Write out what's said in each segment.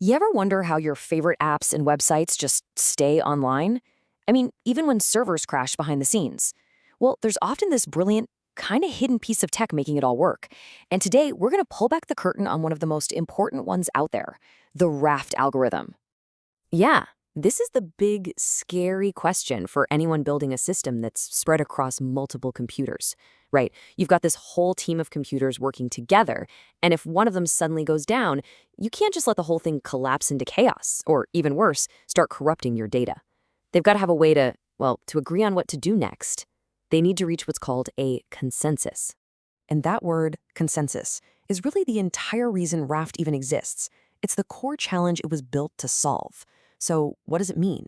You ever wonder how your favorite apps and websites just stay online? I mean, even when servers crash behind the scenes. Well, there's often this brilliant, kind of hidden piece of tech making it all work. And today, we're going to pull back the curtain on one of the most important ones out there, the Raft algorithm. Yeah, this is the big, scary question for anyone building a system that's spread across multiple computers, right? You've got this whole team of computers working together, and if one of them suddenly goes down, you can't just let the whole thing collapse into chaos, or even worse, start corrupting your data. They've got to have a way to, well, to agree on what to do next. They need to reach what's called a consensus. And that word, consensus, is really the entire reason Raft even exists. It's the core challenge it was built to solve. So what does it mean?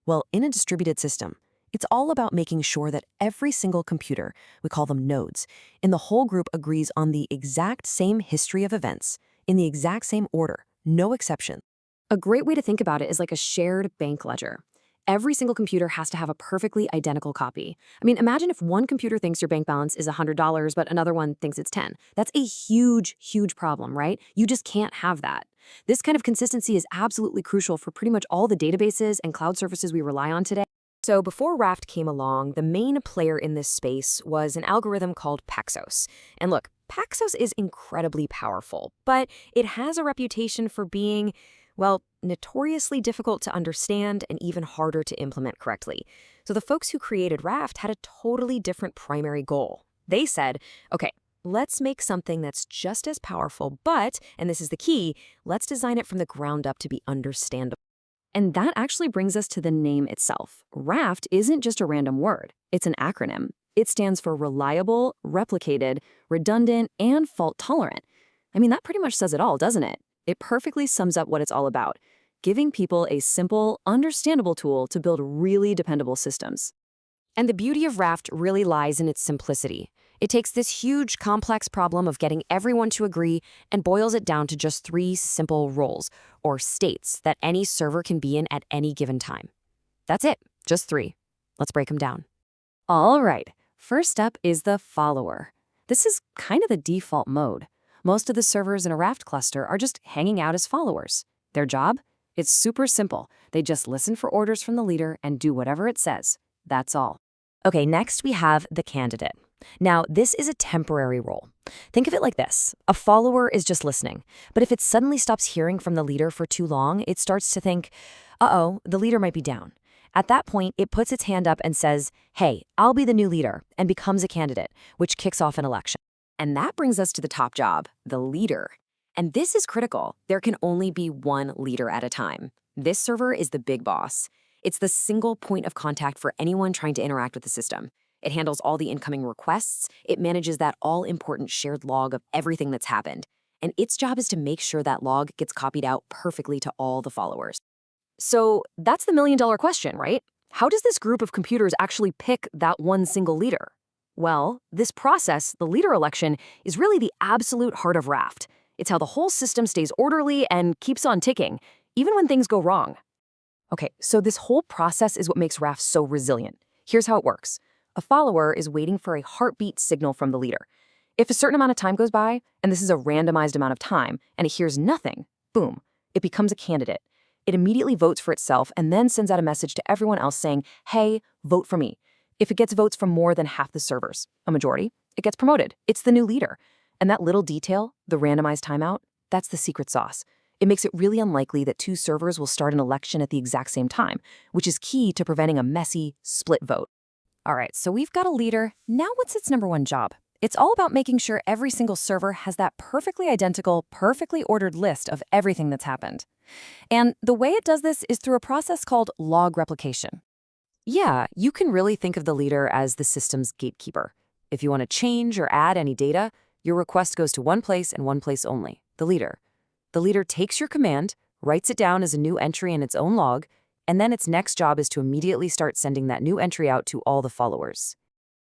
Well, in a distributed system, it's all about making sure that every single computer, we call them nodes, in the whole group agrees on the exact same history of events, in the exact same order, no exception. A great way to think about it is like a shared bank ledger. Every single computer has to have a perfectly identical copy. I mean, imagine if one computer thinks your bank balance is $100, but another one thinks it's 10. That's a huge, huge problem, right? You just can't have that. This kind of consistency is absolutely crucial for pretty much all the databases and cloud services we rely on today. So before Raft came along, the main player in this space was an algorithm called Paxos. And look, Paxos is incredibly powerful, but it has a reputation for being, well, notoriously difficult to understand and even harder to implement correctly. So the folks who created Raft had a totally different primary goal. They said, okay, let's make something that's just as powerful, but, and this is the key, let's design it from the ground up to be understandable. And that actually brings us to the name itself. Raft isn't just a random word, it's an acronym. It stands for reliable, replicated, redundant, and fault-tolerant. I mean, that pretty much says it all, doesn't it? It perfectly sums up what it's all about, giving people a simple, understandable tool to build really dependable systems. And the beauty of Raft really lies in its simplicity. It takes this huge, complex problem of getting everyone to agree and boils it down to just three simple roles, or states, that any server can be in at any given time. That's it, just three. Let's break them down. All right, first up is the follower. This is kind of the default mode. Most of the servers in a Raft cluster are just hanging out as followers. Their job? It's super simple. They just listen for orders from the leader and do whatever it says. That's all. Okay, next we have the candidate. Now, this is a temporary role. Think of it like this. A follower is just listening, but if it suddenly stops hearing from the leader for too long, it starts to think, uh-oh, the leader might be down. At that point, it puts its hand up and says, hey, I'll be the new leader, and becomes a candidate, which kicks off an election. And that brings us to the top job, the leader. And this is critical. There can only be one leader at a time. This server is the big boss. It's the single point of contact for anyone trying to interact with the system. It handles all the incoming requests. It manages that all-important shared log of everything that's happened. And its job is to make sure that log gets copied out perfectly to all the followers. So that's the million-dollar question, right? How does this group of computers actually pick that one single leader? Well, this process, the leader election, is really the absolute heart of Raft. It's how the whole system stays orderly and keeps on ticking, even when things go wrong. Okay, so this whole process is what makes Raft so resilient. Here's how it works. A follower is waiting for a heartbeat signal from the leader. If a certain amount of time goes by, and this is a randomized amount of time, and it hears nothing, boom, it becomes a candidate. It immediately votes for itself and then sends out a message to everyone else saying, hey, vote for me. If it gets votes from more than half the servers, a majority, it gets promoted. It's the new leader. And that little detail, the randomized timeout, that's the secret sauce. It makes it really unlikely that two servers will start an election at the exact same time, which is key to preventing a messy, split vote. All right, so we've got a leader. Now what's its number one job? It's all about making sure every single server has that perfectly identical, perfectly ordered list of everything that's happened. And the way it does this is through a process called log replication. Yeah, you can really think of the leader as the system's gatekeeper. If you want to change or add any data, your request goes to one place and one place only, the leader. The leader takes your command, writes it down as a new entry in its own log, and then its next job is to immediately start sending that new entry out to all the followers.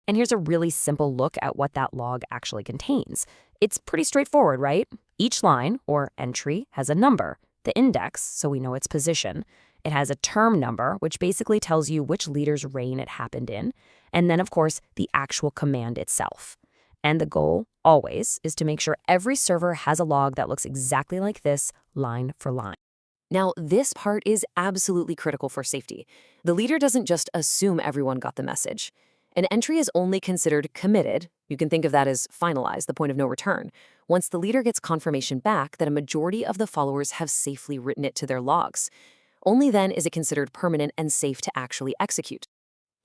And here's a really simple look at what that log actually contains. It's pretty straightforward, right? Each line, or entry, has a number, the index, so we know its position. It has a term number, which basically tells you which leader's reign it happened in, and then, of course, the actual command itself. And the goal, always, is to make sure every server has a log that looks exactly like this, line for line. Now, this part is absolutely critical for safety. The leader doesn't just assume everyone got the message. An entry is only considered committed. You can think of that as finalized, the point of no return, once the leader gets confirmation back that a majority of the followers have safely written it to their logs. Only then is it considered permanent and safe to actually execute.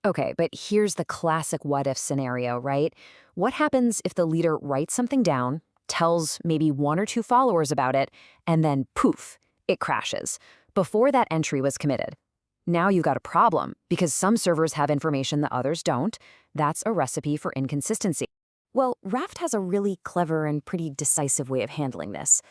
Okay, but here's the classic what-if scenario, right? What happens if the leader writes something down, tells maybe one or two followers about it, and then poof, it crashes, before that entry was committed? Now you've got a problem, because some servers have information that others don't. That's a recipe for inconsistency. Well, Raft has a really clever and pretty decisive way of handling this.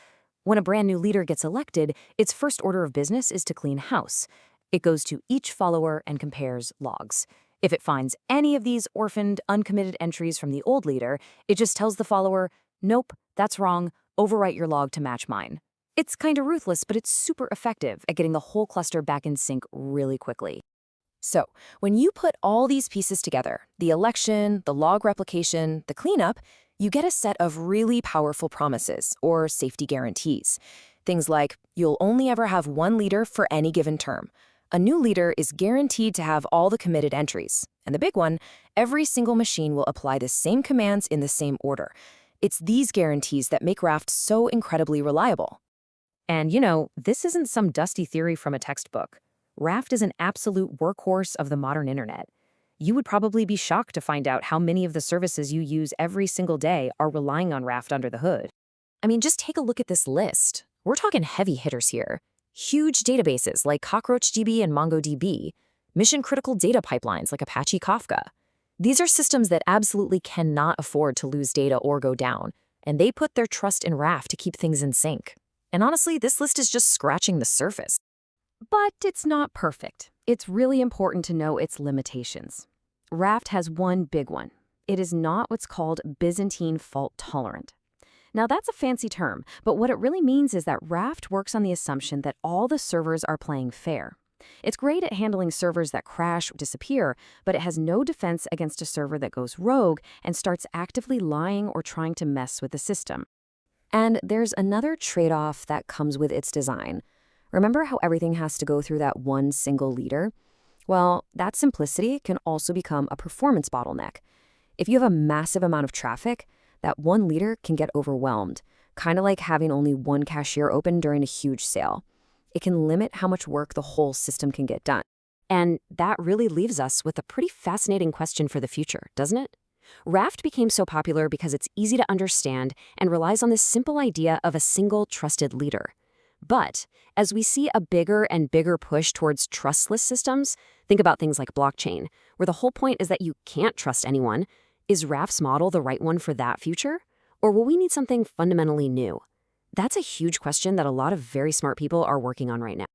When a brand new leader gets elected, its first order of business is to clean house. It goes to each follower and compares logs. If it finds any of these orphaned, uncommitted entries from the old leader, it just tells the follower, nope, that's wrong, overwrite your log to match mine. It's kind of ruthless, but it's super effective at getting the whole cluster back in sync really quickly. So, when you put all these pieces together, the election, the log replication, the cleanup, you get a set of really powerful promises or safety guarantees. Things like, you'll only ever have one leader for any given term. A new leader is guaranteed to have all the committed entries. And the big one, every single machine will apply the same commands in the same order. It's these guarantees that make Raft so incredibly reliable. And this isn't some dusty theory from a textbook. Raft is an absolute workhorse of the modern internet. You would probably be shocked to find out how many of the services you use every single day are relying on Raft under the hood. I mean, just take a look at this list. We're talking heavy hitters here. Huge databases like CockroachDB and MongoDB, mission-critical data pipelines like Apache Kafka. These are systems that absolutely cannot afford to lose data or go down, and they put their trust in Raft to keep things in sync. And honestly, this list is just scratching the surface. But it's not perfect. It's really important to know its limitations. Raft has one big one. It is not what's called Byzantine fault tolerant. Now, that's a fancy term, but what it really means is that Raft works on the assumption that all the servers are playing fair. It's great at handling servers that crash or disappear, but it has no defense against a server that goes rogue and starts actively lying or trying to mess with the system. And there's another trade-off that comes with its design. Remember how everything has to go through that one single leader? Well, that simplicity can also become a performance bottleneck. If you have a massive amount of traffic, that one leader can get overwhelmed, kind of like having only one cashier open during a huge sale. It can limit how much work the whole system can get done. And that really leaves us with a pretty fascinating question for the future, doesn't it? Raft became so popular because it's easy to understand and relies on this simple idea of a single trusted leader. But as we see a bigger and bigger push towards trustless systems, think about things like blockchain, where the whole point is that you can't trust anyone. Is Raft's model the right one for that future? Or will we need something fundamentally new? That's a huge question that a lot of very smart people are working on right now.